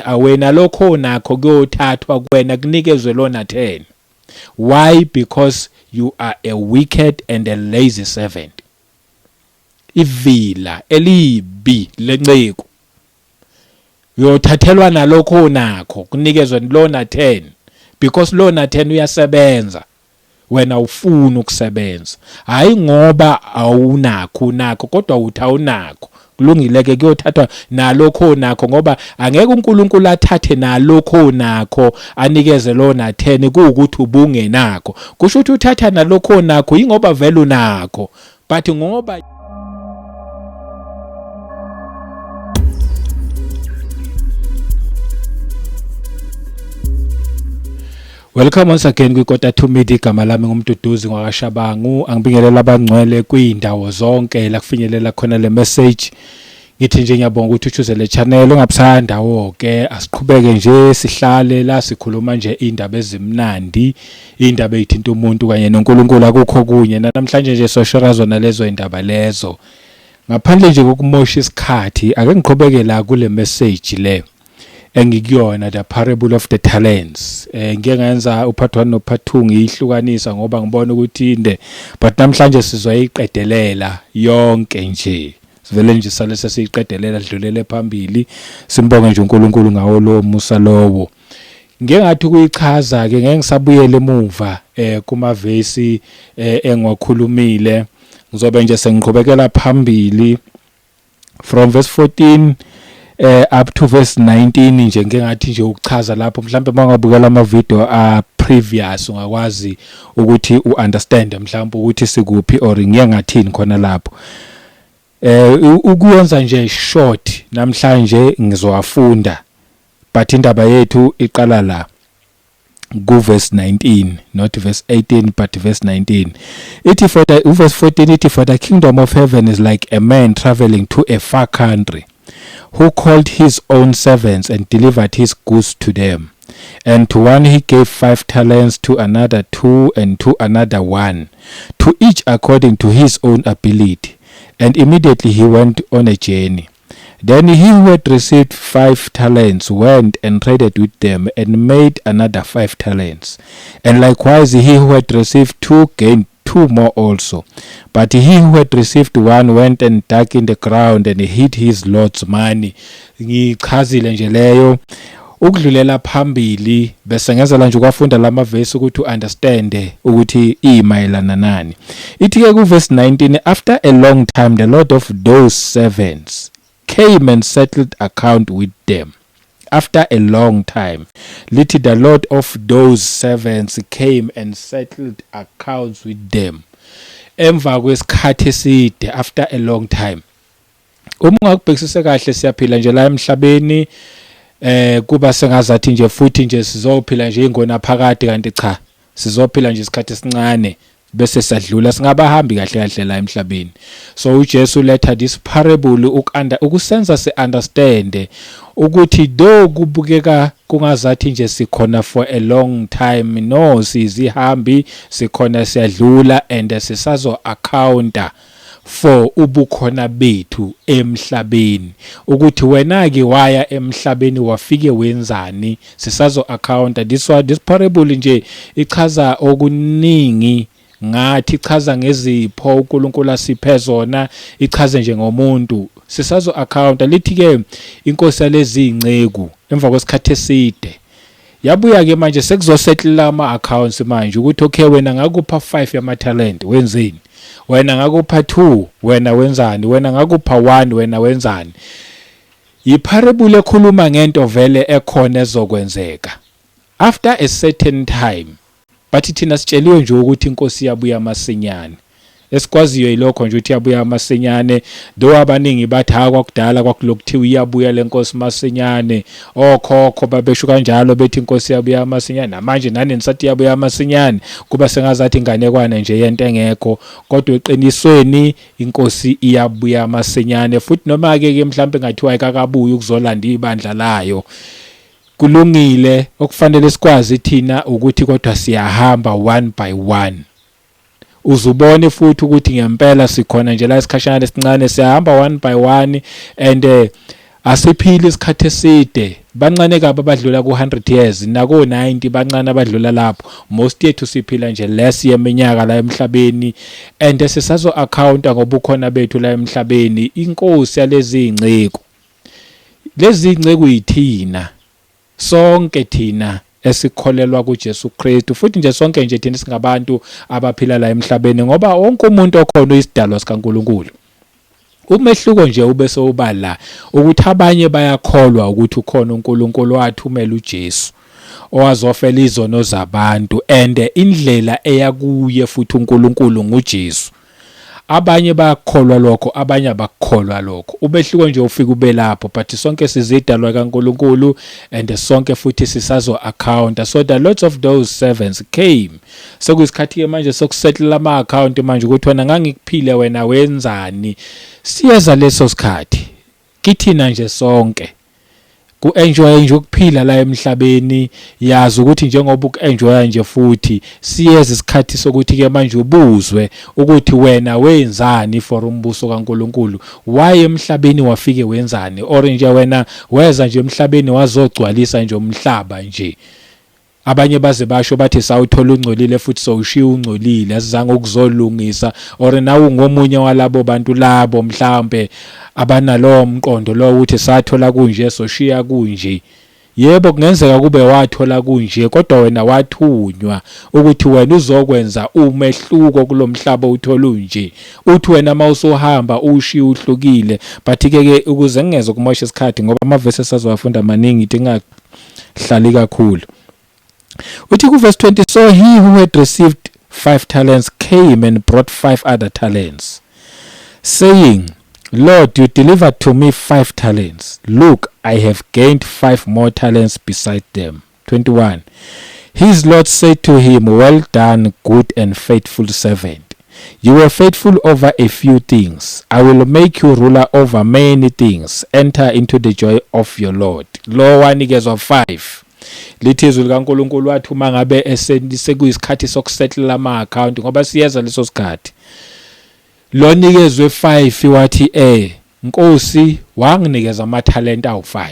awena lokho nakho kuyothathwa kuwena kunikezwe lona 10. Why? Because you are a wicked and a lazy servant. Ivila elibi lenceku uyothathelwa nalokho nakho kunikezwe lona 10 because lona 10 uyasebenza wena ufuna ukusebenza, hayi ngoba awunakho nakho kodwa uthi awunakho. Kulungile ke kuyothathwa nalokho nakho ngoba angeke uNkulunkulu athathe nalokho nakho anikeze lona 10 kuukuthi ubungenakho. Kusho ukuthi uthatha nalokho nakho ingoba vele unakho, but ngoba welcome once again kwikota 2 Media. Igama lami ngumduduzi ngwakashabangu. Angibingelela abangcwele kwiindawo zonke la kufinyelela khona le message. Ngithi nje ngiyabonga ukuthi uchuze le channel ongapsandawo ke asiqhubeke nje sihlale la sikhuluma nje indaba ezimnandi, indaba ezithinta umuntu kanye noNkulunkulu akukho kunye. Namhlanje nje soshora zona lezo indaba lezo. Ngaphandle nje kokumosha isikhathi ake ngiqhubeke la kule message le engikuyona, the parable of the talents. Ngike ngayenza upart 1 no part 2 ngiyihlukanisa ngoba ngibona ukuthi inde, but namhlanje sizoyiqedelela yonke nje. Sivele nje sale sesiyiqedelela dlulele phambili, simbonge nje uNkulunkulu ngawo lo musa lowo. Ngike ngathi ukuyichaza ke ngeke ngisabuyele emuva kuma verse engwakhulumile. Ngizobe nje sengiqhubekela phambili from verse 14 up to verse 19 nje ngeke ngathi nje ukuchaza lapho. Mhlawumbe mangabukela ama video previous ungakwazi ukuthi uunderstand mhlawumbe ukuthi sikuphi or ngiye ngathini khona lapho. Ukuyenza nje short namhlanje ngizowafunda, but indaba yethu iqala la ku verse 19, not verse 18 but verse 19. Ithi for the verse 14 ithi for the kingdom of heaven is like a man traveling to a far country, who called his own servants and delivered his goods to them. And to one he gave 5 talents, to another 2, and to another 1, to each according to his own ability. And immediately he went on a journey. Then he who had received 5 talents went and traded with them and made another 5 talents. And likewise he who had received 2 gained 2 more also. But he who had received 1 went and dug in the ground and hid his Lord's money. Ngichazile nje leyo ukudlulela phambili bese ngezela nje ukwafunda lama verse ukuthi understand ukuthi imayelana nani. Ithi ke ku verse 19, after a long time the Lord of those servants came and settled account with them. After a long time, lithi the Lord of those servants came and settled accounts with them. Emva kwesikhathi eside, after a long time. Uma ungakubhekisisa kahle siyaphila nje la emhlabeni, kuba sengazathi nje futhi nje sizophila nje ingona phakade, kanti cha, sizophila nje isikhathi esincane bese sadlula, singabahambi kahle kahle la emhlabeni. So uJesu letha this parable ukusenza se understand ukuthi do kubukeka kungazathi nje sikhona for a long time, no, sizihambi sikhona siyadlula and sisazo accounta for ubukhona bethu emhlabeni, ukuthi wena ke waya emhlabeni wafike wenzani, sisazo accounta. This parable nje ichaza okuningi, ngathi ichaza ngezipho uNkulunkulu asiphe zona, ichaze nje ngomuntu sisazo accounta. Lithi ke inkosi yalezi inceku emva kwesikhathi eside yabuya ke manje sekuzosettle ama accounts manje ukuthi okay, wena ngakupha 5 yama talent, wenzeni? Wena ngakupha 2, wena wenzani? Wena ngakupha 1, wena wenzani? Iparable ekhuluma ngento vele ekhona ezokwenzeka after a certain time, but thina sitsheliwe nje ukuthi inkosi yabuya masinyane. Esikwaziyo yilokho nje ukuthi yabuya masinyane, do abaningi bathi kwakudala kwakulokuthiwa iyabuya lenkosi masinyane, okhokho babesho kanjalo bethi inkosi yabuya masinyane, namanje nani nisathi yabuya masinyane, kuba sengazathi inganekwane nje yento engekho, kodwa eqinisweni inkosi iyabuya masinyane. Futhi noma ke mhlawumbe ngathiwa ayikakabuya ukuzolanda ibandla layo, kulungile okufanele sikwazi thina ukuthi kodwa siyahamba one by one. Uzubone futhi ukuthi ngempela sikhona nje la isikhashana esincane siyahamba one by one, and asiphili isikhathi eside, bancane kabi abadlula ku100 years nako 90 bancane abadlula lapho. Most yethu siphila nje less yeminyaka la emhlabeni, and sisazo accounta ngoba ukhona bethu la emhlabeni. Inkosi yalezi ingceko, lezi ingceko yithina sonke, thina esikholelwa kuJesu Kristu, futhi nje sonke nje thina singabantu abaphila la emhlabeni, ngoba wonke umuntu okhona isidalwa sikaNkulunkulu. Umehluko nje ube sowubala ukuthi abanye bayakholwa ukuthi ukhona uNkulunkulu wathumela uJesu owazofela izono zabantu, and indlela eyakuye futhi uNkulunkulu nguJesu. Abanye bayakholwa lokho, abanye abakholwa lokho. Umehluko nje ufika ube lapho, but sonke sizidalwa kaNkulunkulu and sonke futhi sisazo account. So that lots of those servants came. Sekuyisikhathi ke manje sokusettle ama account manje ukuthi wena ngangikuphile wena wenzani. Siyeza leso sikhathi kithina nje sonke ku-enjoy nje ukuphila la emhlabeni, yazi ukuthi njengoba uku-enjoya nje futhi siyeza isikhathi sokuthi ke manje ubuzwe ukuthi wena wenzani for umbuso kaNkulunkulu. Why emhlabeni wafike wenzani, or nje wena weza nje emhlabeni wazogcwalisa nje umhlaba nje. Abanye baze basho bathi sawuthola ungcolile futhi sowushiya ungcolile, asizange ukuzolungisa, or nawe ngomunye walabo bantu labo mhlambe abanalo mqondo lo ukuthi sathola kunje soshiya kunje. Yebo, kungenzeka kube wathola kunje, kodwa wena wathunywa ukuthi wena uzokwenza umehluko kulomhlaba uthola unje. Uthi wena mawusohamba ushiya uhlukile, but ke ukuze ngingeze kumosha isikhathi ngoba amavesi esazowafunda maningi dingahlali kakhulu. Uthi ku verse 20, so he who had received 5 talents came and brought 5 other talents, saying, Lord, you delivered to me 5 talents. Look, I have gained 5 more talents beside them. 21. His Lord said to him, well done, good and faithful servant. You were faithful over a few things. I will make you ruler over many things. Enter into the joy of your Lord. Lo wanikezwa 5. Lithi izwi likaNkulunkulu wathi uma ngabe sekuyisikhathi sokusettle ama account, ngoba siyeza leso sikhathi, lo nikezwe 5 wathi Nkosi wanginikeza ama talent awu5,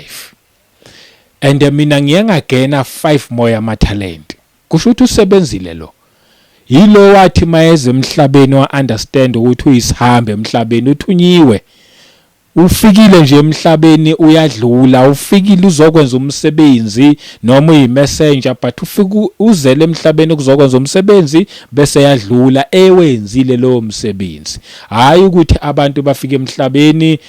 and mina ngiye ngagena 5 more ama talent. Kusho ukuthi usebenzile lo. Yilo wathi mayeze emhlabeni wa understand ukuthi uyisihambe emhlabeni, uthunyiwe. Ufikile nje emhlabeni uyadlula, ufikile uzokwenza umsebenzi noma uyimessenger, but ufika uzele emhlabeni ukuzokwenza umsebenzi bese yadlula ewenzile lo msebenzi. Hayi ukuthi abantu bafike emhlabeni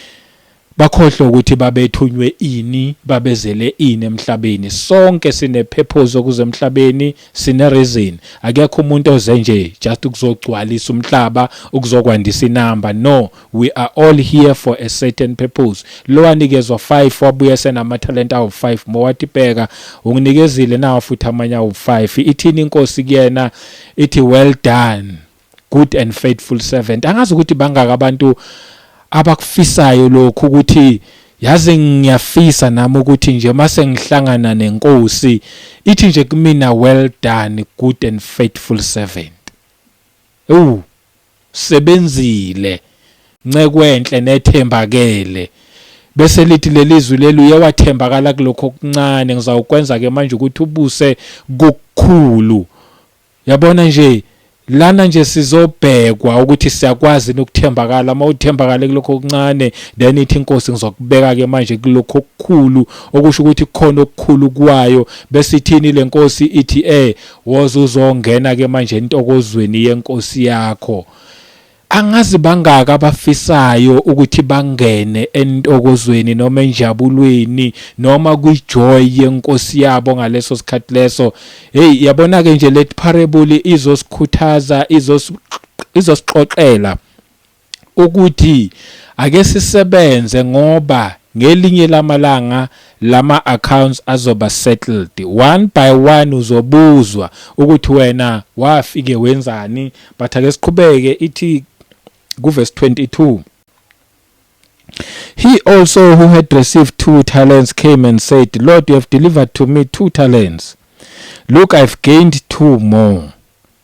bakhohlwe ukuthi babethunywe ini, babezele ini emhlabeni. Sonke sine purpose okuze emhlabeni, sine reason. Akekho umuntu oze nje just ukuzogcwalisa umhlaba, ukuzokwandisa inamba. No, we are all here for a certain purpose. Lo wanikezwa 5 wabuya senama talent awu5 mowathi bheka unginikezile nawo futhi amanye awu5. Ithini inkosi kuyena, ithi well done, good and faithful servant. Angazi ukuthi bangaka abantu abakufisayo lokho ukuthi yazi ngiyafisa nami ukuthi nje mase ngihlangana nenkosi ithi nje kumina well done, good and faithful servant. Sebenzile, ncekwenhle nethembakele. Bese lithi lelizwi lelu uyawathembakala kulokho okuncane, ngizawukwenza ke manje ukuthi ubuse kokukhulu. Yabona nje lana nje sizobhekwa ukuthi siyakwazi ukuthembakala. Mawuthembakale kulokho okuncane, then ithi inkosi ngizokubeka ke manje kulokho okukhulu, okusho ukuthi khona okukhulu kwayo. Bese ithini lenkosi ithi woza uzongena ke manje entokozweni yenkosi yakho. Angazi bangaka abafisayo ukuthi bangene entokozweni noma enjabulweni noma kwijoy yenkosi yabo ngaleso sikhathi leso. Yabona ke nje le parable izosikhuthaza, izosixoxela ukuthi ake sisebenze, ngoba ngelinye lamalanga lama accounts azoba settled. One by one uzobuzwa ukuthi wena wafike wenzani. But ake siqhubeke, ithi verse 22. He also who had received 2 talents came and said, Lord, you have delivered to me 2 talents. Look, I've gained 2 more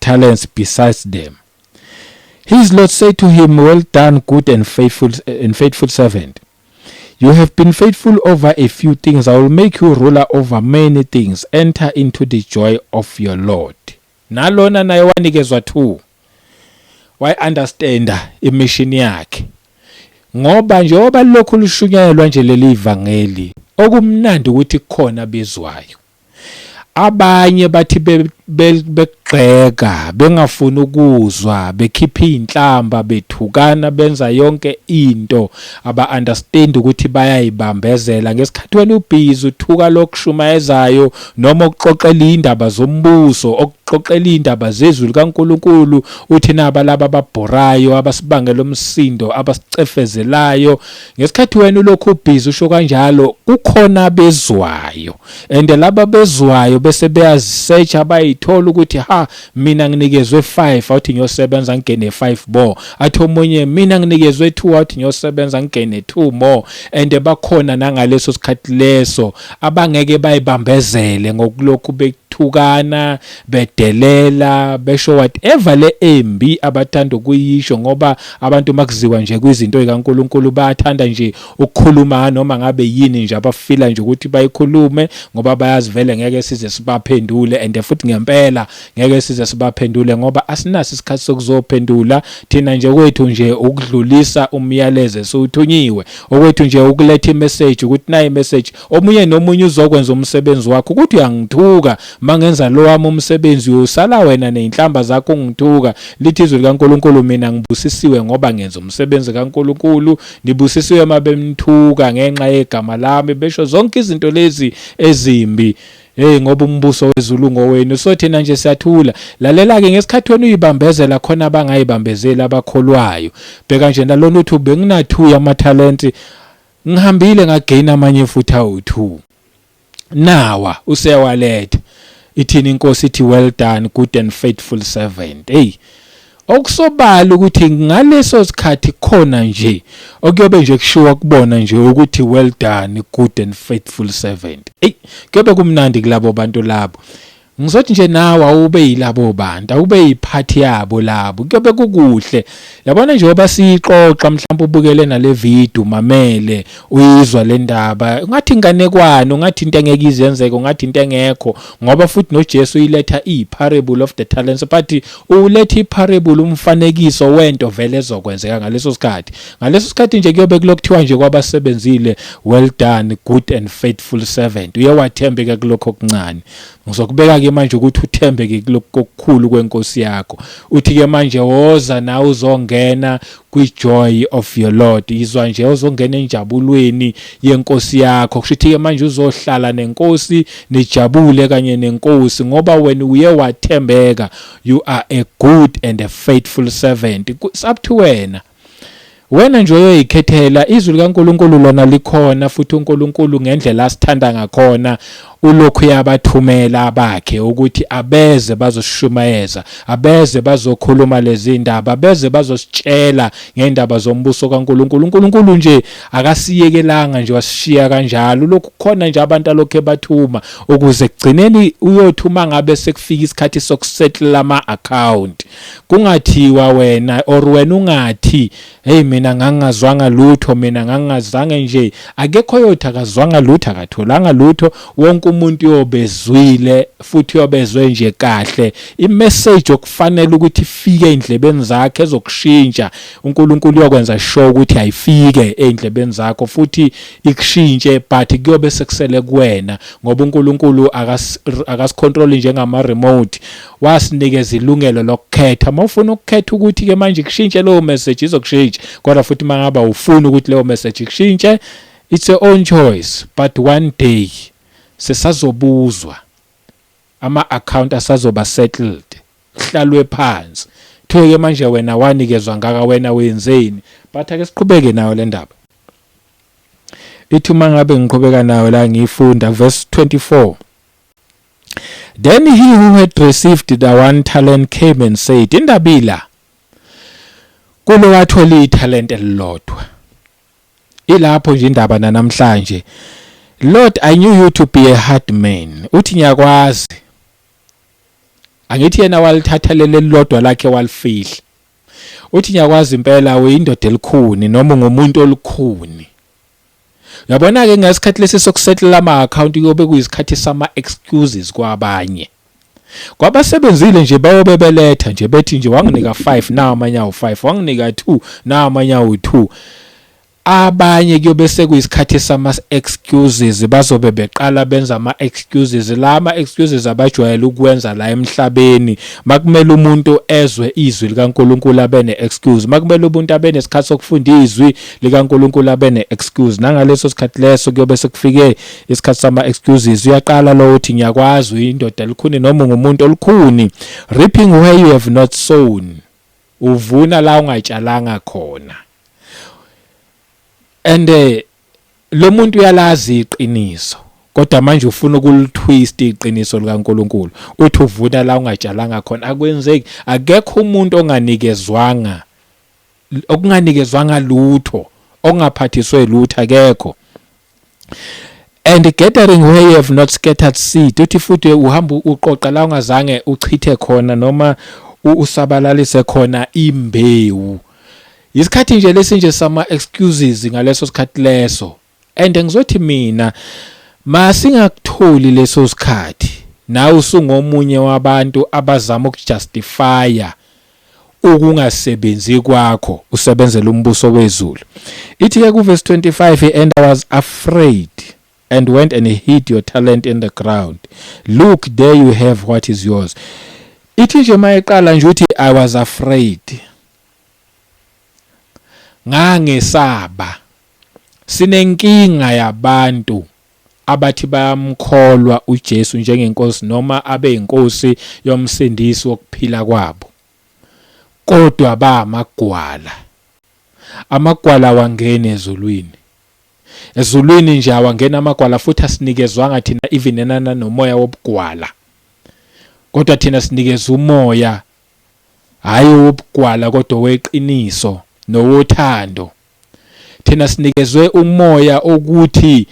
talents besides them. His Lord said to him, well done, good and faithful servant. You have been faithful over a few things. I will make you ruler over many things. Enter into the joy of your Lord. Nalona naye wanikezwa 2. Why understanda imission yakhe. Ngoba njengoba lokhu lushunyayelwa nje leli ivangeli, okumnandi ukuthi khona bezwayo. Abanye bathi begxeka, bengafuna ukuzwa, bekhipha inhlamba, bethukana, benza yonke into aba-understand ukuthi bayayibambezela. Ngesikhathi wena ubhizi uthuka lokushumayezayo noma ukuxoxela indaba zombuso, ukuxoxela indaba zezwi likaNkulunkulu, uthi naba laba ababhorayo, abasibangela umsindo, abasicefezelayo. Ngesikhathi wena ulokhu ubhizi usho kanjalo, kukhona bezwayo, and laba bezwayo bese beyazisearch abayithola ukuthi mina nginikezwe 5 awuthi ngiyosebenza ngene 5 more, athi omunye mina nginikezwe 2 awuthi ngiyosebenza ngene 2 more, and bakhona nangaleso sikhathi leso abangeke bayibambezele ngokulokhu bethukana, bedelela, besho whatever le embi abathanda ukuyisho, ngoba abantu makuziwa nje kwizinto zikaNkulunkulu bayathanda nje ukukhuluma noma ngabe yini nje abafila nje ukuthi bayikhulume, ngoba bayazivele ngeke size sibaphendule, and futhi ngempela ngeke size sibaphendule ngoba asinaso isikhathi sokuzophendula. Thina nje kwethu nje ukudlulisa umyalezo esiwuthunyiwe, okwethu nje ukuletha imessage ukuthi nayi imessage, omunye nomunye uzokwenza umsebenzi wakho ukuthi uyangithuka mangenza lo wami umsebenzi, usala wena nezinhlamba zakho ungithuka. Lithi izwi likaNkulunkulu, mina ngibusisiwe ngoba ngenza umsebenzi kaNkulunkulu, nibusisiwe mabemthuka ngenxa yegama lami, besho zonke izinto lezi ezimbi. Ngoba umbuso wezulu ngowenu. So thina nje siyathula. Lalela ke ngesikhathi wena uyibambezela khona abangayibambezeli abakholwayo. Bheka nje nalona uthi bengina2 yamathalenti, ngihambile ngagain amanye futhi awu2. Nawa usewaletha. Ithini inkosi ithi, well done good and faithful servant. Okusobala ukuthi ngaleso sikhathi khona nje okuyobe nje kushiwa kubona nje ukuthi well done good and faithful servant. Kuyobe kumnandi kulabo bantu labo. Ngizothi nje nawe awube yilabo bantu, awube yiphathi yabo labo, kuyobe kukuhle. Yabona nje oba sixoxa mhlawumbe ubukele nale video mamele uyizwa le ndaba, ungathi inganekwane, ungathi into engeke izenzeke, ungathi into engekho, ngoba futhi noJesu uyiletha iparable of the talents, but uletha iparable umfanekiso wento vele ezokwenzeka ngaleso sikhathi. Ngaleso sikhathi nje kuyobe kulokuthiwa nje kwabasebenzile, well done good and faithful servant. Uyewathembeka kulokho okuncane. Ngizokubeka ke manje ukuthi uthembeke kulokho okukhulu kwenkosi yakho. Uthi ke manje woza na uzongena kwi-joy of your Lord. Izwa nje uzongena enjabulweni yenkosi yakho. Kushithi ke manje uzohlala nenkosi, nijabule kanye nenkosi ngoba wena uye wathembeka. You are a good and a faithful servant. It's up to wena. Wena nje uyoyikhethela. Izwi likaNkulunkulu lona likhona, futhi uNkulunkulu ngendlela asithanda ngakhona ulokhu yabathumela abakhe ukuthi abeze bazoshumayeza, abeze bazokhuluma lezi ndaba, abeze bazositshela ngendaba zombuso kaNkulunkulu. uNkulunkulu nje akasiyekelanga nje wasishiya kanjalo. Lokhu khona nje abantu alokho ebathuma ukuze kugcineni uyothuma ngabe sekufika isikhathi sokusettle ama account. Kungathiwa wena or wena ungathi mina ngangazwanga lutho, mina ngangazange nje, akekho yothi akazwanga lutho, akatholanga lutho. Wonke umuntu yobezwile futhi yobezwe nje kahle. Imessage okufanele ukuthi ifike endlebeni zakhe ezokushintsha, uNkulunkulu uyokwenza sure ukuthi ayifike endlebeni zakho futhi ikushintshe, but kuyobe sekusele kuwena ngoba uNkulunkulu akasicontrol njengama remote. Wasinikeza ilungelo lokukhetha. Mawufuna ukukhetha ukuthi ke manje kushintshe leyo message izokushintsha, kodwa futhi mangaba ufuna ukuthi leyo message ikushintshe, it's your own choice. But one day sesazobuzwa, ama account asazoba settled, hlalwe phansi, thuke manje wena wanikezwa ngaka, wena wenzeni. But ake siqhubeke nayo le ndaba. Ithi mangabe ngiqhubeka nayo la ngifunda verse 24. Then he who had received the 1 talent came and said, indabila kulo wathola ithalente elilodwa. Ilapho nje indaba namhlanje. Lord, I knew you to be a hard man. Uthi ngiyakwazi. Angithi yena walithatha leli lodwa lakhe walifihla. Uthi ngiyakwazi impela uyindoda elikhuni noma ngumuntu olukhuni. Yabona ke ngesikhathi lesi sokusettle ama account yobe kuyisikhathi sama excuses kwabanye. Kwabasebenzile nje bayobebeletha nje bethi nje wanginika 5 nawo amanye awu5, wanginika 2 nawo amanye awu2. Abanye kuyobe sekuyisikhathi sama excuses, bazobe beqala benza ama excuses. La ama excuses abajwayele ukwenza la emhlabeni makumele umuntu ezwe izwi likaNkulunkulu abene excuse, makumele umuntu abene isikhathi sokufunda izwi likaNkulunkulu abene excuse. Nangaleso sikhathi leso kuyobe sekufike isikhathi sama excuses, uyaqala lo uthi ngiyakwazi uyindoda elikhuni noma ngumuntu olukhuni. Reaping where you have not sown, uvuna la ungatshalanga khona. And lo muntu uyalazi iqiniso, kodwa manje ufuna ukulitwist iqiniso likaNkulunkulu, uthi uvuna la ungatshalanga khona. Akwenzeki, akekho umuntu onganikezwanga lutho, ongaphathiswe lutho, akekho. And gathering where you have not scattered seed, uthi futhi uhamba uqoqa la ungazange uchithe khona noma usabalalise khona imbewu. Isikhathi nje lesinje sama excuses ngaleso sikhathi leso. And ngizothi mina masingakutholi leso sikhathi, nawe usungomunye wabantu abazama ukujustifya ukungasebenzi kwakho usebenzela umbuso wezulu. Ithi ke ku verse 25, and I was afraid and went and hid your talent in the ground. Look, there you have what is yours. Ithi nje mayiqala nje uthi I was afraid. Ngangesaba. Sinenkinga yabantu abathi bayamkholwa uJesu njengenkosi noma abe inkosi yomsindisi wokuphila kwabo, kodwa ba amagwala. Amagwala wangena ezulwini nje awangena amagwala, futhi asinikezwanga thina even enana nomoya wobugwala, kodwa thina sinikezwe umoya hayi wobugwala kodwa weqiniso nowothando. Thina sinikezwe umoya ukuthi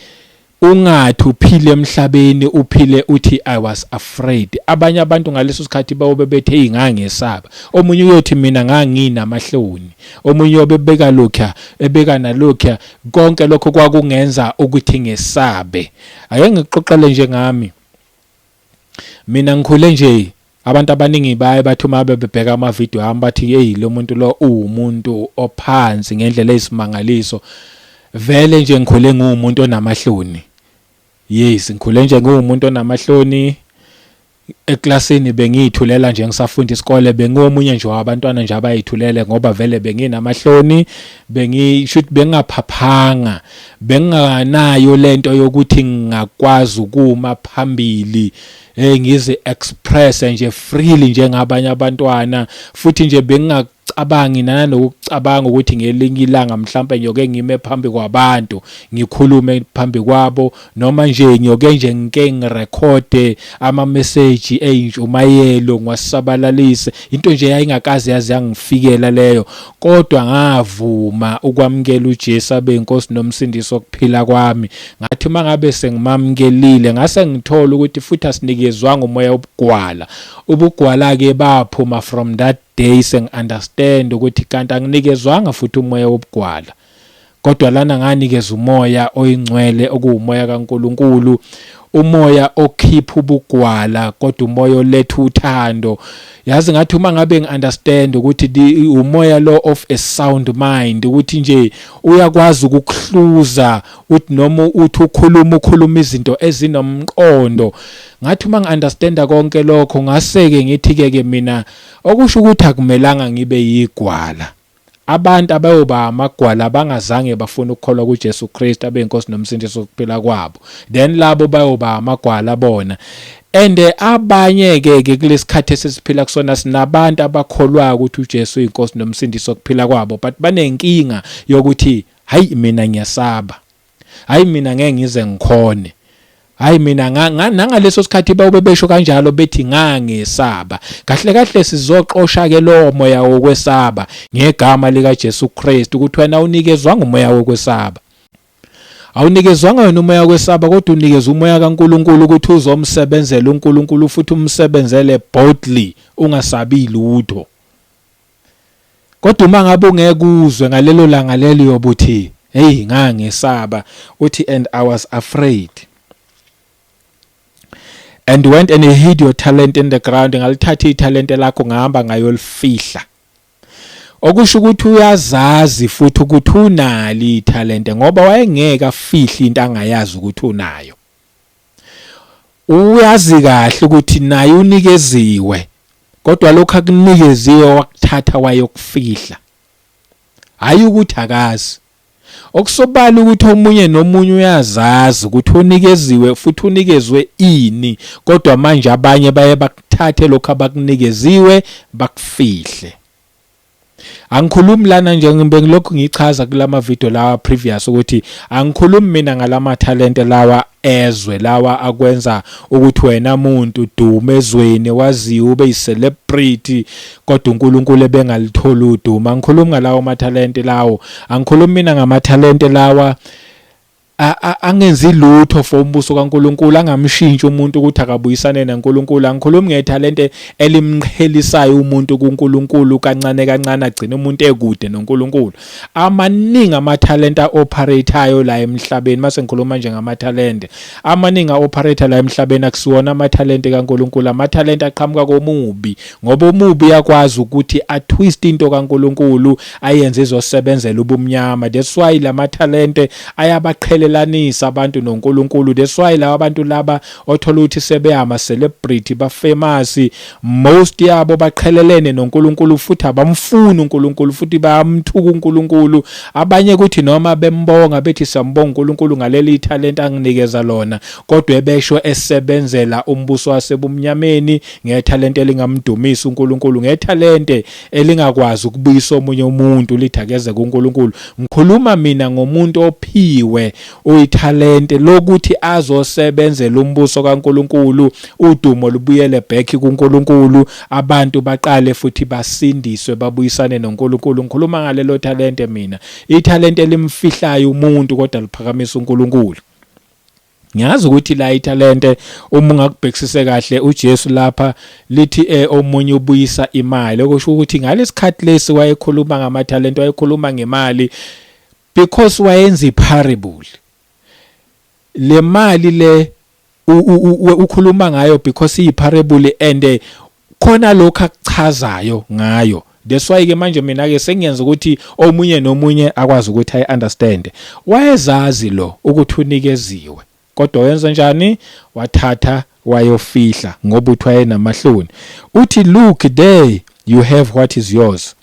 ungathi uphile emhlabeni, uphile uthi I was afraid. Abanye abantu ngaleso sikhathi bayobe bethe ingangesaba. Omunye uyothi mina nganginamahloni, omunye obebeka lokha ebeka nalokha, konke lokho kwakungenza ukuthi ngesabe. Ake ngixoxele nje ngami, mina ngikhule nje abantu abaningi baye bathi uma bebheka ama video ami bathi hey lo muntu lo umuntu ophansi ngendlela eyisimangaliso. Vele nje ngikhule ngumuntu onamahloni. Yes, ngikhule nje ngumuntu onamahloni. Eklasini bengithulela nje ngisafunda isikole, bengomunye nje wabantwana nje abayithulele ngoba vele benginamahloni, bengishuthi bengaphaphanga, benganayo lento yokuthi ngingakwazi ukuma phambili ngize express nje freely njengabanye abantwana, futhi nje bengingacabangi nanokucabanga ukuthi ngelinye ilanga mhlawumbe ngiyoke ngime phambi kwabantu ngikhulume phambi kwabo, noma nje ngiyoke nje ngike ngirekhode ama message eyintshumayelo ngiwasabalalise. Into nje yayingakazi yazi yangifikela leyo, kodwa ngavuma ukwamukela uJesu abe inkosi nomsindisi wokuphila kwami. Ngathi mangabe sengimamkelile ngase ngithola ukuthi futhi asinikezwanga umoya wobugwala. Ubugwala ke baphuma from that day sengi-understand ukuthi kanti anginikezwanga futhi umoya wobugwala, kodwa lana nganikeza umoya oyingcwele okuwumoya kaNkulunkulu, umoya okhipha ubugwala kodwa umoya oletha uthando. Yazi ngathi uma ngabe ngi-understand ukuthi umoya lo of a sound mind, ukuthi nje uyakwazi ukukuhluza, uthi noma uthi ukhuluma izinto ezinomqondo. Ngathi uma ngi-understanda konke lokho ngaseke ngithi-ke mina okusho ukuthi akumelanga ngibe yigwala. Abantu abayoba amagwala abangazange bafuna ukukholwa kuJesu Kristu abe inkosi nomsindisi wokuphila kwabo, then labo bayoba amagwala bona. And abanye ke kulesikhathi esisiphila kusona sinabantu abakholwa ukuthi uJesu uyinkosi nomsindisi wokuphila kwabo, but banenkinga yokuthi hayi mina ngiyasaba, hayi mina ngeke ngize ngikhone, hayi mina nangaleso sikhathi bawubesho kanjalo bethi ngangesaba. Kahle kahle sizoxosha ke lo moya wokwesaba ngegama lika Jesu Kristu, ukuthi wena unikezwanga umoya wokwesaba. Awunikezwanga wena umoya wokwesaba, kodwa unikezwe umoya kaNkulunkulu ukuthi uzomsebenzela uNkulunkulu futhi umsebenzele boldly, ungasabi lutho. Kodwa uma ngabe ungeke uzwe ngalelo langa lelo yobuthi hey ngangesaba uthi and I was afraid and went and hid your talent in the ground. Ngalithatha italente lakho ngahamba ngayolifihla. Okusho ukuthi uyazazi futhi ukuthi unali italente ngoba wayengeka afihla into angayazi ukuthi unayo. Uyazi kahle ukuthi naye unikeziwe kodwa lokho akunikeziwe wakuthatha wayokufihla. Hayi ukuthi akazi. Okusobala ukuthi omunye nomunye uyazazi ukuthi unikeziwe futhi unikezwe ini kodwa manje abanye baye bakuthathe lokho abakunikeziwe bakufihle. Angikhulumi lana nje ngibengilokhu ngichaza kulama video lawa previous ukuthi angikhulumi mina ngalama talent lawa ezwe lawa akwenza ukuthi wena umuntu dume ezweni waziwe ube yicelebrity kodwa uNkulunkulu ebengalithola uduma. Angikhulumi ngalawo ma talent lawo, angikhulumi mina ngama talent lawa angenzi lutho for umbuso kaNkulunkulu, angamshintsha umuntu ukuthi akabuyisane naNkulunkulu. Angikhulumi ngetalente elimqhelisayo umuntu kuNkulunkulu kancane kancane agcina umuntu ekude noNkulunkulu. Amaningi amatalenta operateayo la emhlabeni, mase ngikhuluma nje ngamatalente amaningi operator la emhlabeni akusiwona amatalente kaNkulunkulu, amatalente aqhamuka komubi ngoba umubi yakwazi ukuthi atwist into kaNkulunkulu ayenze izosebenzela ubumnyama. That's why la matalente ayabaqhele lanisa abantu noNkulunkulu. That's why laba abantu laba othola ukuthi sebeyama celebrity ba famous, most yabo baqhelelene noNkulunkulu futhi abamfuni uNkulunkulu futhi bayamthuka uNkulunkulu. Abanye ukuthi noma bembonga bethi siyambonga uNkulunkulu ngaleli talent anginikeza lona kodwa ebesho esebenzela umbuso wasebumnyameni ngetalent elingamdumisa uNkulunkulu, ngetalent elingakwazi ukubuyisa omunye umuntu lithakeze kuNkulunkulu. Ngikhuluma mina ngomuntu ophiwe uyitalent lokuthi azosebenzela umbuso kaNkulunkulu, udumo lubuyele back kuNkulunkulu, abantu baqale futhi basindiswe babuyisane noNkulunkulu. Ngikhuluma ngalelo talent mina, italent elimfihlayo umuntu kodwa liphakamisa uNkulunkulu. Ngiyazi ukuthi la italente uma ungakubhekisise kahle uJesu lapha lithi omunye ubuyisa imali, okusho ukuthi ngalesikhathi lesi wayekhuluma ngamatalente wayekhuluma ngemali because wayenza iparable. Le mali le ukhuluma ngayo because iyiparable and khona lokho akuchazayo ngayo. That's why ke manje mina ke sengiyenza ukuthi omunye nomunye akwazi ukuthi I understand. Wayezazi lo ukuthi unikeziwe kodwa wenza njani? Wathatha wayofihla ngoba uthi wayenamahloni. Uthi look there you have what is yours.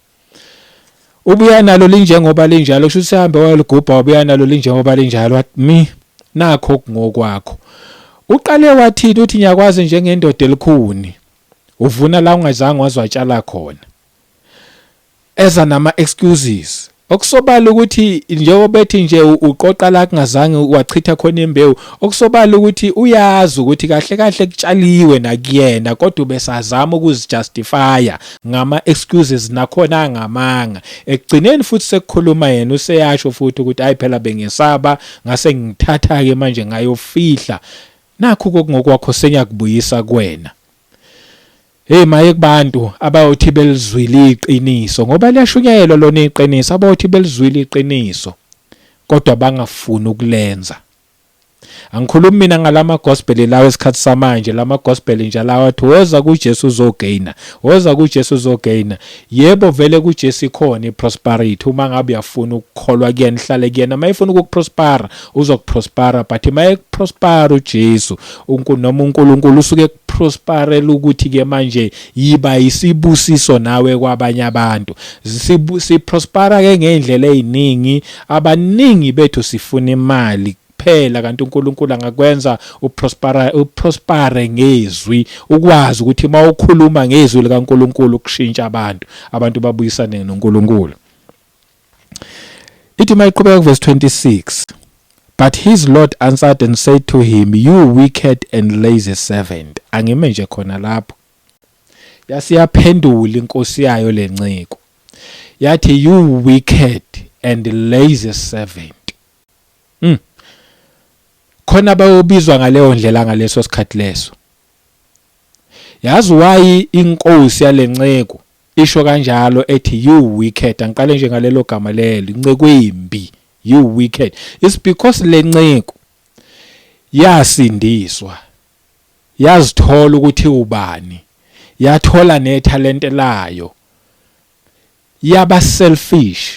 Ubuya nalo linjengoba linjalo, kusho sihambe waligubha ubuya nalo linjengoba linjalo, wathi mi nakho ngokwakho. Uqale wathi uthi nyakwazi njengendoda elikhuni uvuna la ungazange wazwatshala khona. Eza nama excuses. Okusobala ukuthi njengoba bethi nje uqoqa la kungazange wachitha khona imbewu, okusobala ukuthi uyazi ukuthi kahle kahle kutshaliwe nakuyena kodwa ubesazama ukuzijustifya ngama excuses nakhona ngamanga. Ekugcineni futhi sekukhuluma yena useyasho futhi ukuthi hayi phela bengesaba ngase ngithatha ke manje ngayofihla. Nakho ngokwakho senyakubuyisa kuwena. Hey maye kubantu abayothi belizwile iqiniso ngoba liyashunyelwa lona iqiniso, abayothi belizwile iqiniso kodwa bangafuni ukulenza. Angikhulumi mina ngalama gospel lawo esikhathi samanje, lama gospel nje lawo athi woza kuJesu uzogaina, woza kuJesu uzogaina. Yebo vele kuJesu ikhona iprosperity uma ngabe uyafuna ukukholwa kuyena ihlale kuyena. Mayifuna ukuprospera uzokuprospera, but mayekuprospera uJesu noma uNkulunkulu usuke prosperela ukuthi ke manje yiba isibusiso nawe kwabanye abantu. Siprospera ke ngendlela eziningi, abaningi bethu sifuna imali phela kanti uNkulunkulu angakwenza uprospere ngezwi, ukwazi ukuthi mawukhuluma ngezwi likaNkulunkulu kushintsha abantu babuyisane noNkulunkulu. Ithi mayiqhubeka kuverse 26, but his Lord answered and said to him, you wicked and lazy servant. Angime nje khona lapho yasiyaphendula inkosi yayo lenciko yathi you wicked and lazy servant. Khona bayobizwa ngaleyo ndlela ngaleso sikhathi leso. Yazi why inkosi yalenciko isho kanjalo ethi you wicked? Angiqale nje ngalelo gama lelo, inciko embi you wicked. It's because lenceku yasindiswa, yazithola ukuthi ubani, yathola nethalente layo, yaba selfish.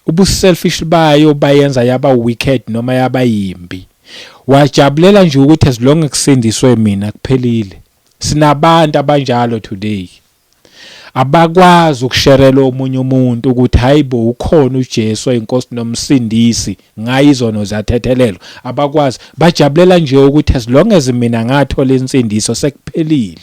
Ubuselfish bayo bayenza yaba wicked noma yaba yimbi. Wajabulela nje ukuthi as long kusindiswe mina kuphelile. Sinabantu abanjalo today. Abakwazi ukusherela omunye umuntu ukuthi hayibo ukhona uJesu inkosi nomsindisi ngayi izono zathethelelo. Abakwazi, bajabulela nje ukuthi as long as mina ngathola insindiso sekuphelile.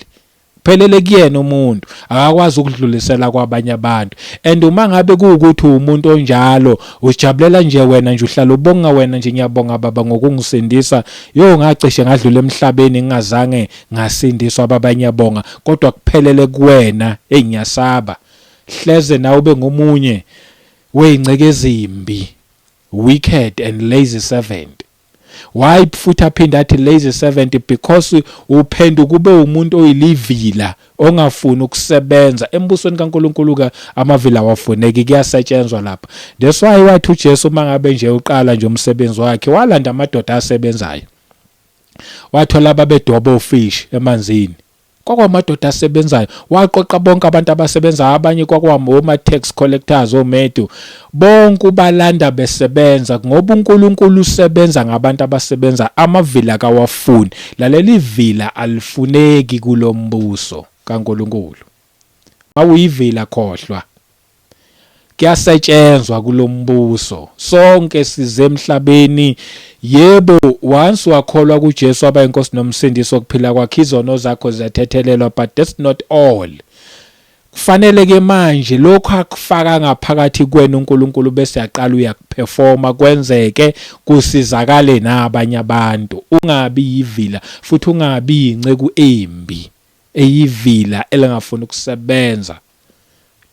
Phelele kuyena umuntu, akakwazi ukudlulisela kwabanye abantu. And uma ngabe kuukuthi umuntu onjalo ujabulela nje wena nje uhlala ubonga wena nje, ngiyabonga baba ngokungisindisa, ngacishe ngadlula emhlabeni ngingazange ngasindiswa ababanye yabonga, kodwa kuphelele kuwena, ngiyasaba. Hleze nawe ube ngomunye weyinceke ezimbi, wicked and lazy servant. Why futhi aphinda athi lazy servant? Because uphenduka kube umuntu oyilivila ongafuni ukusebenza embusweni kaNkulunkulu. Amavila awafuneki, kuyasetshenzwa lapha. That's why wathi uJesu mangabe nje uqala nje umsebenzi wakhe walanda amadoda asebenzayo, wathola ababedoba ofish emanzini, kwakwamadoda asebenzayo, waqoqa bonke abantu abasebenza, abanye kwakwama tax collectors, omedu, bonke ubalanda besebenza ngoba uNkulunkulu usebenza ngabantu abasebenza. Amavila kawafuni, laleli vila alifuneki kulombuso kaNkulunkulu. Mawuyivila khohlwa, kuyasetshenzwa kulombuso. Sonke size emhlabeni, yebo once wakholwa kuJesu aba inkosi nomsindisi wokuphila kwakhe, izono zakho ziyathethelelwa, but that's not all. Kufanele ke manje lokho akufaka ngaphakathi kwenu uNkulunkulu bese yaqala uyakuperforma, kwenzeke kusizakale nabanye abantu. Ungabi yivila futhi ungabi inceku embi eyivila elingafuni ukusebenza.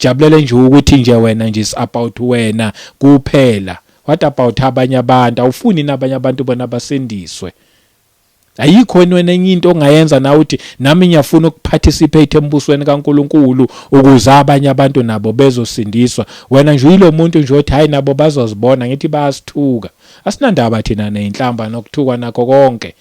Jabulele nje ukuthi nje wena nje is about wena kuphela. What about abanye abantu? Awufuni nabanye abantu bona basindiswe. Ayikho wena enye into ongayenza na uthi nami ngiyafuna ukuparticipate embusweni kaNkulunkulu ukuze abanye abantu nabo bezosindiswa. Wena nje uyilo muntu nje othi hayi nabo bazozibona ngithi bayasithuka. Asinandaba thina nenhlamba nokuthuka nakho konke.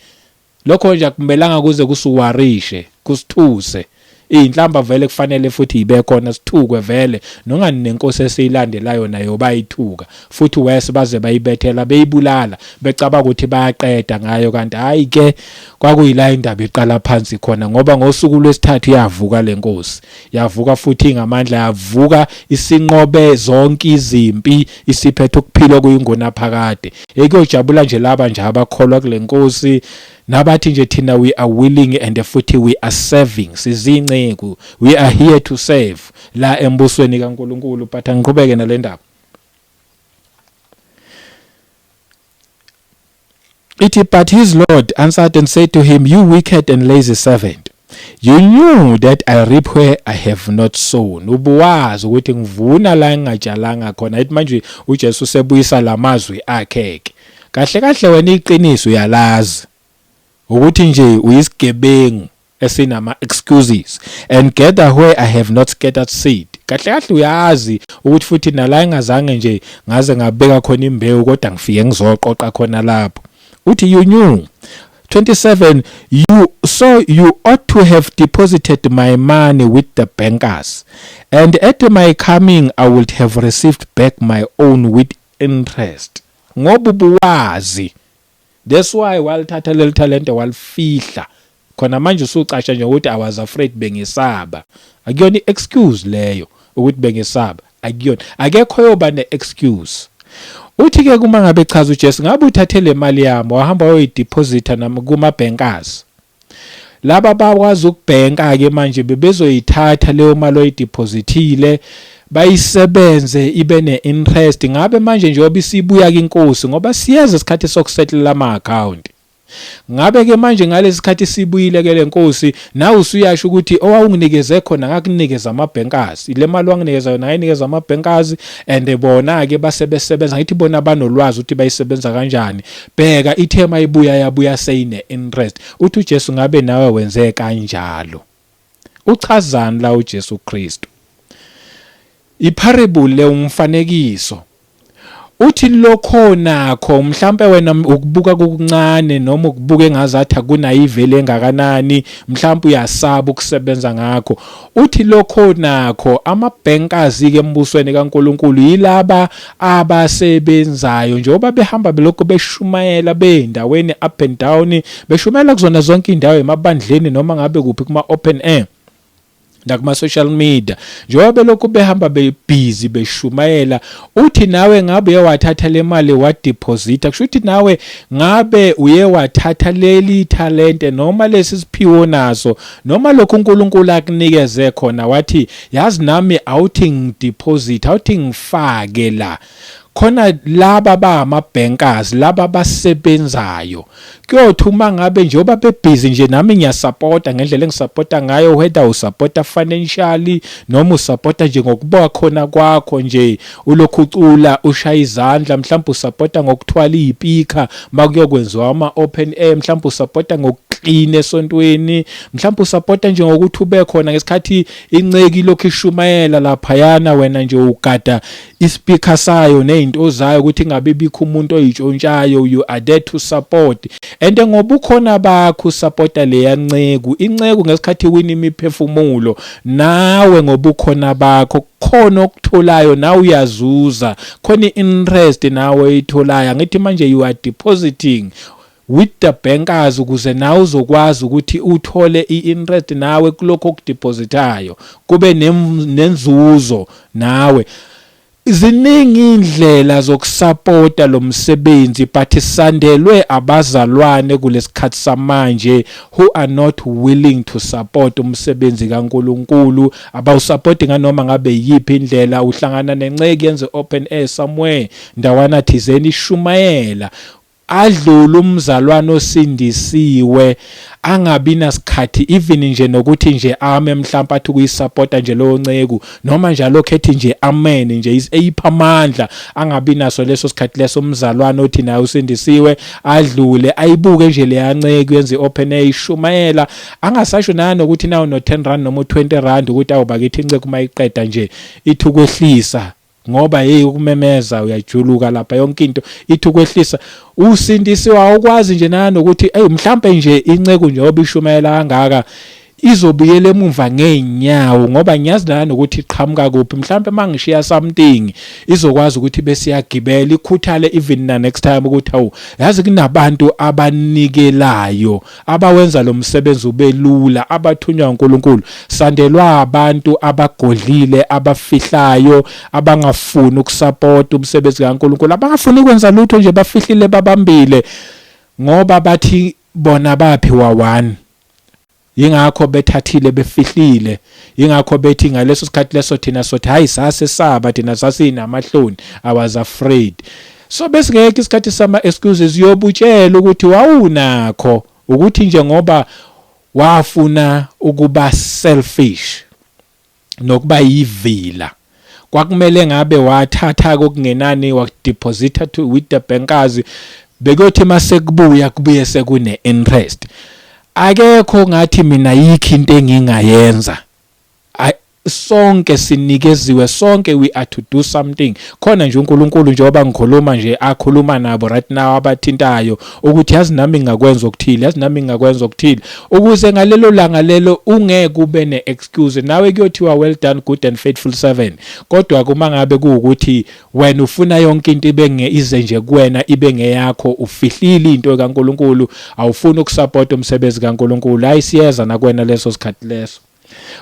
Lokho nje akumelanga kuze kusuwarishe, kusithuse. Inhlamba vele kufanele futhi ibe khona, sithukwe vele, nongani nenkosi esiyilandelayo nayo bayithuka futhi wese baze bayibethela beyibulala becaba ukuthi bayaqeda ngayo, kanti hayi ke kwakuyila indaba iqala phansi khona, ngoba ngosuku lwesithathu yavuka lenkosi, yavuka futhi ngamandla, yavuka isinqobe zonke izimpi, isiphethe ukuphila kuyingona phakade. Ekuyojabula nje laba nje abakholwa kule nkosi nabathi nje thina we are willing and futhi we are serving, sizinceku, we are here to serve la embusweni kaNkulunkulu. But angiqhubeke nale ndaba. Ithi, but his Lord answered and said to him, you wicked and lazy servant, you knew that I reap where I have not sown. Ubuwazi ukuthi ngivuna la ngingatshalanga khona. Ithi manje uJesu sebuyisa lamazwi akhe. Kahle kahle wena iqiniso uyalazi ukuthi nje uyisigebengu esinama excuses and gather where I have not scattered seed. Kahle kahle uyazi ukuthi futhi nala engazange nje ngaze ngabeka khona imbewu kodwa ngifike ngizoqoqa khona lapho. Uthi you knew. 27, you ought to have deposited my money with the bankers, and at my coming I would have received back my own with interest. Ngoba ubuwazi, that's why walithatha leli talente walifihla. Khona manje usucasha nje ukuthi I was afraid, bengisaba. Akuyona excuse leyo ukuthi bengisaba, akuyona, akekho yoba ne excuse. Uthi ke kuma ngabe chaza uJesu, ngabe uthathe le mali yami wahamba wayoyideposita nami kuma bankers. Laba bakwazi ukubhenka ke manje bebezoyithatha leyo mali oyidepositile bayisebenze ibe ne-interest. Ngabe manje njengoba isibuya kinkosi, ngoba siyeza isikhathi sokusettle ama account, ngabe ke manje ngalesi sikhathi sibuyile ke lenkosi, nawe usuyasho ukuthi owawunginikeze khona ngakunikeza ama-bankers, ile mali wanginikeza yona ngayinikeza ama-bankers, and bona ke basebenza ngithi bona banolwazi ukuthi bayisebenza kanjani. Bheka ithema ibuya yabuya seyine-interest. Uthi uJesu, ngabe nawe wenze kanjalo? Uchazani la uJesu Kristu? Iparable le umfanekiso uthi lokho nakho mhlambe wena ukubuka kokuncane noma ukubuka engazathi akunayivele engakanani mhlambe uyasaba ukusebenza ngakho. Uthi lokho nakho ama-bankers ke embusweni kaNkulunkulu yilaba abasebenzayo njengoba behamba belokho beshumayela beendaweni up and down, beshumayela kuzona zonke indawo emabandleni noma ngabe kuphi kuma open air nakuma social media, njengoba lokhu behamba bebusy beshumayela. Uthi nawe ngabe uye wathatha le mali wadeposita, kusho ukuthi nawe ngabe uye wathatha leli talente noma lesi siphiwo naso noma lokhu uNkulunkulu akunikeze khona, wathi yazi nami awuthi ngideposit, awuthi ngifake la khona laba bama-bankers laba basebenzayo. Kuyothi uma ngabe njengoba bebhizi nje nami ngiyasupporta ngendlela engisupporta ngayo, whether usupporta financially noma usupporta nje ngokubuka khona kwakho nje ulokhu ucula ushaya izandla, mhlawumbe usupporta ngokuthwala izipika makuyokwenziwa ama-open air, mhlawumbe usupporta ngokuclean esontweni, mhlawumbe usupporta nje ngokuthi ube khona ngesikhathi inceki lokhu ishumayela laphayana, wena nje ugada ispeaker sayo nezinto zayo ukuthi ngabe bikho umuntu oyitshontshayo. You are there to support, and ngoba ukhona bakho supporta le yanceku inceku ngesikhathi wini imiphefumulo, nawe ngoba ukhona bakho khona okutholayo nawe uyazuza, khona interest nawe uyitholayo. Ngithi manje you are depositing with the bankers ukuze nawe uzokwazi ukuthi uthole i-interest nawe kulokho okudepositayo, kube nenzuzo nawe. Ziningi indlela zokusupporta lo msebenzi, but sandelwe abazalwane kulesikhathi samanje who are not willing to support umsebenzi kaNkulunkulu. Abawusupport nganoma ngabe yipi indlela. Uhlangana nenceki yenze open air somewhere ndawana thizeni ishumayela, adlula umzalwane osindisiwe, angabi nasikhathi even nje nokuthi nje ame mhlawumbe athi ukuyisupporta nje lowo nceku noma njalo khethi nje amen nje eyipha amandla, angabi naso leso sikhathi leso umzalwane othi naye usindisiwe, adlule ayibuke nje le yanceku yenze open air ishumayela, angasasho nani ukuthi nawo no 10 rand noma 20 rand ukuthi awubakithi inceku mayiqeda nje ithi ukwehlisa ngoba ukumemeza uyajuluka lapha yonke into ithi ukwehlisa. Usindisiwe awukwazi nje nani ukuthi mhlambe nje inceku njengoba ishumayela kangaka izobuyela emuva ngeenyawo, ngoba ngiyazi nani ukuthi iqhamuka kuphi. Mhlambe mangishiya something izokwazi ukuthi bese yagibela ikhuthale even na next time ukuthi awu yazi kunabantu abanikelayo abawenza lo msebenzi ube lula, abathunywa uNkulunkulu. Sandelwa abantu abagodlile, abafihlayo, abangafuni ukusupport umsebenzi kaNkulunkulu, abangafuni ukwenza lutho nje, bafihlile babambile ngoba bathi bona baphiwa one. Yingakho bethathile befihlile, yingakho bethi ngaleso sikhathi leso thina sothi hayi sasesaba, thina sasinamahloni, I was afraid. So bese ngeke isikhathi sama excuses yobutshela ukuthi wawunakho, ukuthi nje ngoba wafuna ukuba selfish nokuba yivila, kwakumele ngabe wathatha okungenani wadeposita to with the bankers, bekuyothi masekubuya kubuye sekune interest. Akekho ngathi mina yikho into engingayenza. Sonke sinikeziwe, sonke we are to do something. Khona nje uNkulunkulu njengoba ngikhuluma nje akhuluma nabo right now abathintayo ukuthi yazi nami ngakwenza okuthile, yazi nami ngakwenza okuthile, ukuze ngalelo langa lelo ungeke ube ne-excuse. Nawe kuyothiwa well done good and faithful servant. Kodwa kuma ngabe kuukuthi wena ufuna yonke into ize nje kuwena, ibe ngeyakho, ufihlile into kaNkulunkulu, awufuni ukusupport umsebenzi kaNkulunkulu, ayisiyeza nakwena leso sikhathi leso.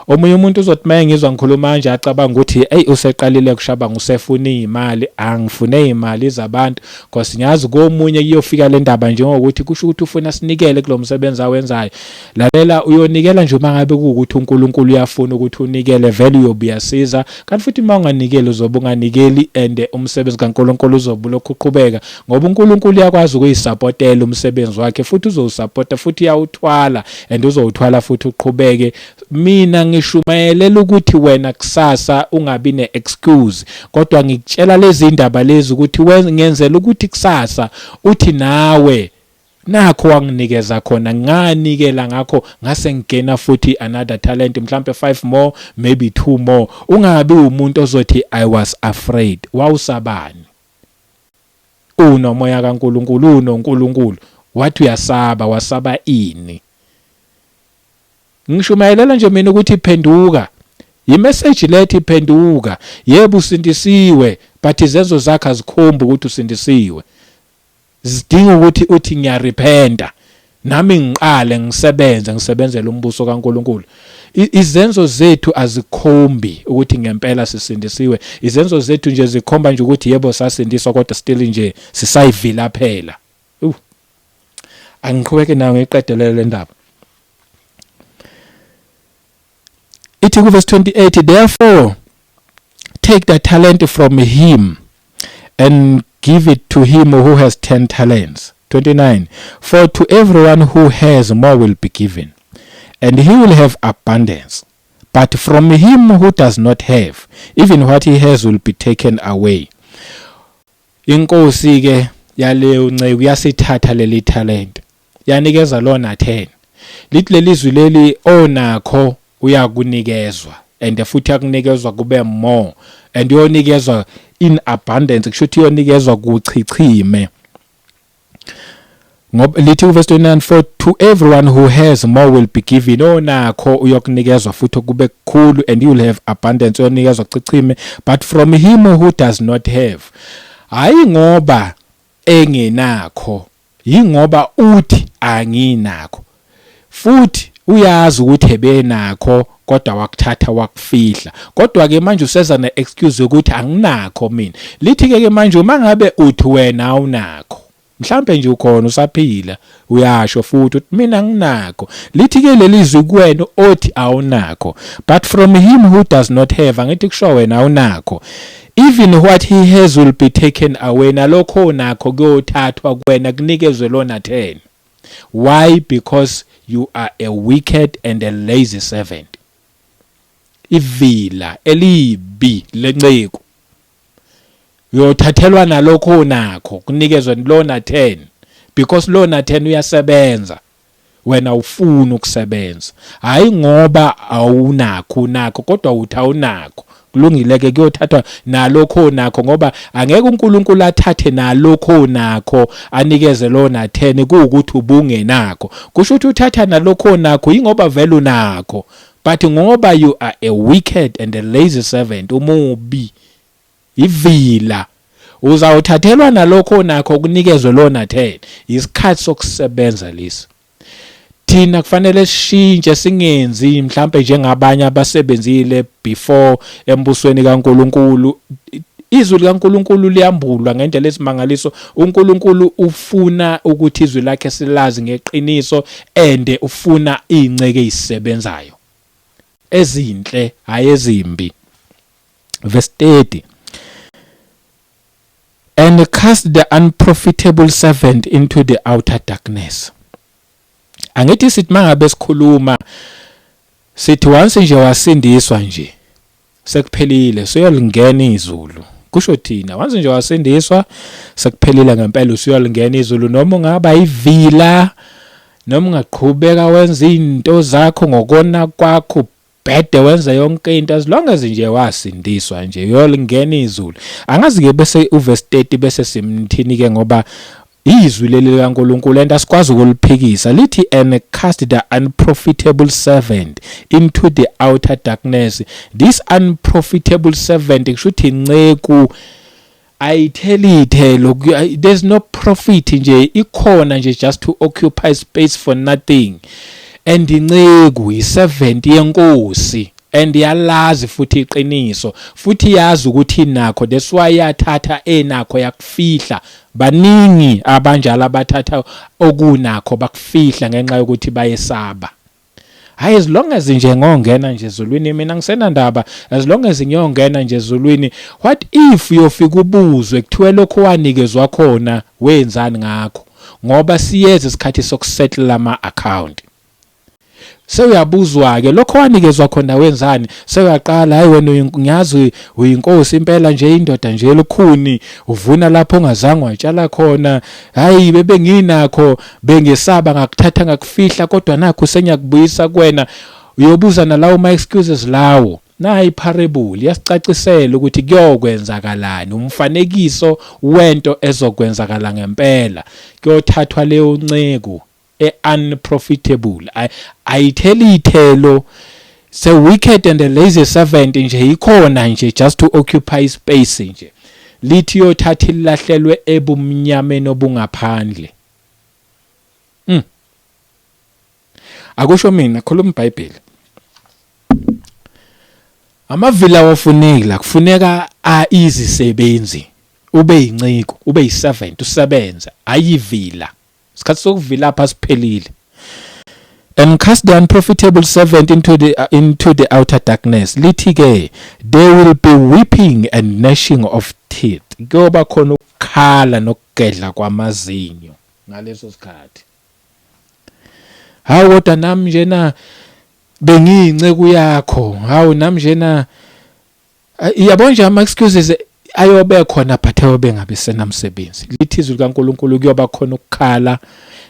Omunye umuntu uzothi maye ngizwa ngikhuluma manje acabanga ukuthi useqalile kushaba ngusefuna imali. Angifune imali zabantu because ngiyazi komunye kuyofika le ndaba njengokuthi kusho ukuthi ufuna sinikele kulo msebenzi awenzayo. Lalela uyonikela nje uma ngabe kuukuthi uNkulunkulu uyafuna ukuthi unikele, vele uyobuyasiza. Kanti futhi uma unganikeli uzobe unganikeli and umsebenzi kaNkulunkulu uzobe lokhu uqhubeka, ngoba uNkulunkulu uyakwazi ukuyisupportela umsebenzi wakhe futhi uzowusupporta futhi uyawuthwala and uzowuthwala futhi uqhubeke. Mina ngishumayelela ukuthi wena kusasa ungabi ne-excuse, kodwa ngikutshela lezi ndaba lezi ukuthi ngenzela ukuthi kusasa uthi nawe nakho wanginikeza khona, nganikela ngakho ngase ngigena futhi another talent, mhlambe 5 more maybe 2 more. Ungabi umuntu ozothi I was afraid. Wawusabani? unomoya kaNkulunkulu, unoNkulunkulu, wathi uyasaba, wasaba ini? Ngishumayelela nje mina ukuthi phenduka. Imessage lethi phenduka. Yebo usindisiwe, but izenzo zakhe azikhombi ukuthi usindisiwe. Zidinga ukuthi uthi ngiyarepenta, nami ngiqale ngisebenzele umbuso kaNkulunkulu. Izenzo zethu azikhombi ukuthi ngempela sisindisiwe. Izenzo zethu nje zikhomba nje ukuthi yebo sasindiswa kodwa still nje sisayivila phela. Angiqhubeke nawe ngiqedelele le ndaba. Ithi ku verse 28, therefore take the talent from him and give it to him who has 10 talents. 29, for to everyone who has more will be given, and he will have abundance. But from him who does not have, even what he has will be taken away. Inkosi ke yaleyo nceku yasithatha leli talent, yanikeza lona 10. Lithi lelizwi leli onakho uyakunikezwa, and futhi yakunikezwa kube more, and yonikezwa in abundance, kusho ukuthi yonikezwa kuchichime. Ngoba lithi verse 29, for to everyone who has more will be given. Onakho uyokunikezwa futhi kube kukhulu, and you will have abundance, yonikezwa kuchichime. But from him who does not have, hayi ngoba engenakho, yingoba uthi anginakho, futhi uyazi ukuthi ebenakho kodwa wakuthatha wakufihla. Kodwa ke manje useza ne excuse ukuthi anginakho mina. Lithi ke manje uma ngabe uthi wena awunakho, mhlambe nje ukhona usaphila, uyasho futhi uthi mina nginakho. Lithi ke lelizwi kuwena othi awunakho, but from him who does not have, angithi kusho wena awunakho, even what he has will be taken away. Nalokho nakho kuyothathwa kuwena kunikezwe lona 10. Why? Because you are a wicked and a lazy servant. Ivila elibi lenceku uyothathelwa nalokho nakho kunikezwe lona 10, because lona 10 uyasebenza, wena ufuna ukusebenza. Hayi ngoba awunakho nakho kodwa uthi awunakho. Kulungile ke kuyothathwa nalokho nakho, ngoba angeke uNkulunkulu athathe nalokho nakho anikeze lona 10 kuukuthi ubungenakho. Kusho ukuthi uthatha nalokho nakho ingoba vele unakho, but ngoba you are a wicked and a lazy servant, umubi, ivila, uzawuthathelwa nalokho nakho kunikezwe lona 10. Isikhathi sokusebenza lesi. Thina kufanele sishintshe, singenzi mhlambe njengabanye abasebenzile before embusweni kaNkulunkulu. Izwi likaNkulunkulu liyambulwa ngendlela esimangaliso. uNkulunkulu ufuna ukuthi izwi lakhe silazi ngeqiniso, and ufuna inceke ezisebenzayo ezinhle hayi ezimbi. Verse 30, and cast the unprofitable servant into the outer darkness. Angithi sithi mangabe sikhuluma sithi once nje wasindiswa nje sekuphelile, suyolingena izulu. Kusho thina once nje wasindiswa sekuphelile ngempela, usuyolingena izulu, noma ungaba ivila, noma ungaqhubeka wenza izinto zakho ngokona kwakho, bhede wenza yonke into, as long as nje wasindiswa nje uyolingena izulu. Angazi ke bese uverse 30 bese simthini ke, ngoba izwi leli likaNkulunkulu enda sikwazi ukuliphikisa. Lithi and cast the unprofitable servant into the outer darkness. This unprofitable servant kushuthi inceku ayithelithelo, there's no profit nje, ikhona nje just to occupy space for nothing. And inceku i-servant yenkosi, and yalazi futhi iqiniso, futhi yazi ukuthi inakho, that's why yathatha enakho yakufihla. Baningi abanjalo abathatha okunakho bakufihla ngenxa yokuthi bayesaba. Hayi, as long as nje ngongena nje ezulwini, mina ngisena ndaba, as long as ngiyongena nje ezulwini, what if uyofika ubuzwe kuthiwe lokho wanikezwa khona wenzani ngakho? Ngoba siyeza isikhathi sokusettle ama account. Sewuyabuzwa ke lokho wanikezwa khona wenzani, sewuyaqala hayi wena ngiyazi uyinkosi impela nje, indoda nje elukhuni, uvuna lapho ongazange watshala khona, hayi bebe nginakho, bengesaba ngakuthatha ngakufihla, kodwa nakho senyakubuyisa kuwena. Uyobuza nalawo ma excuses lawo, nayi parable yasicacisela ukuthi kuyokwenzakalani, umfanekiso wento ezokwenzakala ngempela. Kuyothathwa leyo nceko unprofitable, ayitheli ithelo, se wicked and a lazy servant nje ikhona nje just to occupy space nje, lithi yothatha ilahlelwe ebumnyameni obungaphandle. Akusho mina, khuluma iBhayibheli. Amavila wafuneka kufuneka izisebenzi, ube yinciko, ube yiservant, usebenza, ayivila. Isikhathi sokuvila apha siphelile. And cast the unprofitable servant into the outer darkness. Lithi ke, there will be weeping and gnashing of teeth. Kuyoba khona ukukhala nokugedla kwamazinyo ngaleso sikhathi. Hawu kodwa nami njena bengiyinceke yakho, hawu nami njena yabona nje ama excuses ayobe khona but ayobe ngabe senamsebenzi. Lithi izwi likaNkulunkulu kuyoba khona ukukhala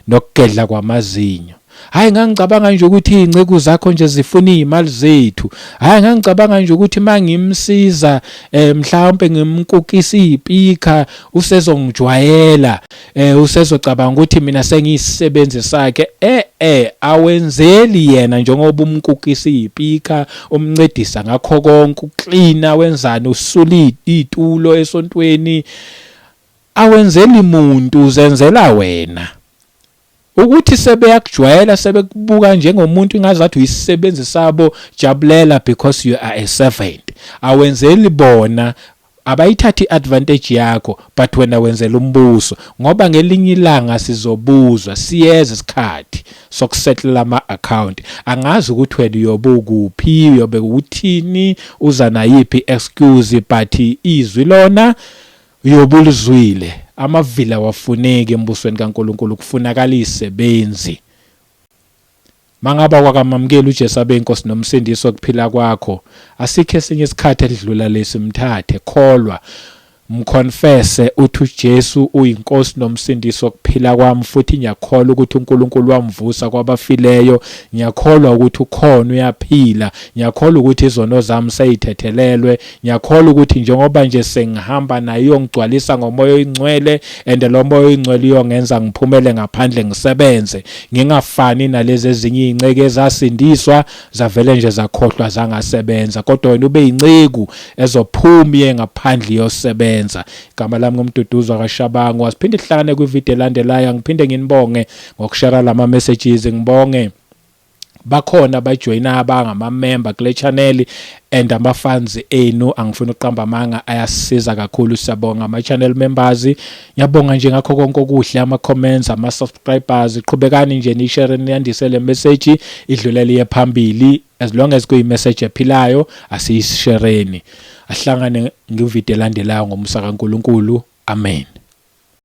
nokugedla kwamazinyo. Hayi ngangicabanga nje ukuthi izinceke zakho nje zifuna izimali zethu. Hayi ngangicabanga nje ukuthi mangimsiza mhlawumbe ngimkukisa izipika usezongijwayela, usezocabanga ukuthi mina sengiyisisebenzi sakhe. Awenzeli yena njengoba umkukisa izipika, umncedisa ngakho konke, uklina, wenzani, usula izitulo esontweni. Awenzeli umuntu, uzenzela wena. Ukuthi sebeyakujwayela, sebekubuka njengomuntu ingazathi uyisisebenzi sabo, jabulela because you are a servant. Awenzeli bona, abayithathi advantage yakho, but wena wenzela umbuso, ngoba ngelinye ilanga sizobuzwa, siyeza isikhathi sokusettle ama account. Angazi ukuthi wena uyobukuphi, uyobe uthini, uza nayiphi excuse, but izwi lona uyobulizwile. Amavila wafuneka embusweni kaNkulunkulu, kufunakala izisebenzi. Mangaba kwakamamukela uJesu abe inkosi nomsindisi wokuphila kwakho, asikho esinye isikhathi edlula lesi, mthathe, kholwa, mconfesse uthi uJesu uyinkosi nomsindisi wokuphila kwami, futhi ngiyakholwa ukuthi uNkulunkulu wamvusa kwabafileyo, ngiyakholwa ukuthi ukhona uyaphila, ngiyakholwa ukuthi izono zami seyithethelelwe, ngiyakholwa ukuthi njengoba nje sengihamba naye uyongigcwalisa ngomoya oyingcwele, and lo moya oyingcwele uyongenza ngiphumele ngaphandle, ngisebenze, ngingafani nalezi ezinye izinceke ezasindiswa zavele nje zakhohlwa zangasebenza, kodwa wena ube yinceke ezophuma ngaphandle yosebenza. Igama lami ngumduduzo kaShabangu. Wasiphinde sihlangane kwivideo elandelayo. Ngiphinde nginibonge ngokushare lama messages, ngibonge bakhona bajoyina abangama-member kule channel and ama-fans enu, angifuna uqamba amanga, ayasisiza kakhulu. Siyabonga ama-channel members, ngiyabonga nje ngakho konke okuhle, ama-comments, ama-subscribers. Qhubekani nje nishare, niyandise le message idlulele phambili, as long as kuyi-message ephilayo asiyishareni. Ahlangane ngevideo elandelayo ngomsa kaNkulunkulu. Amen.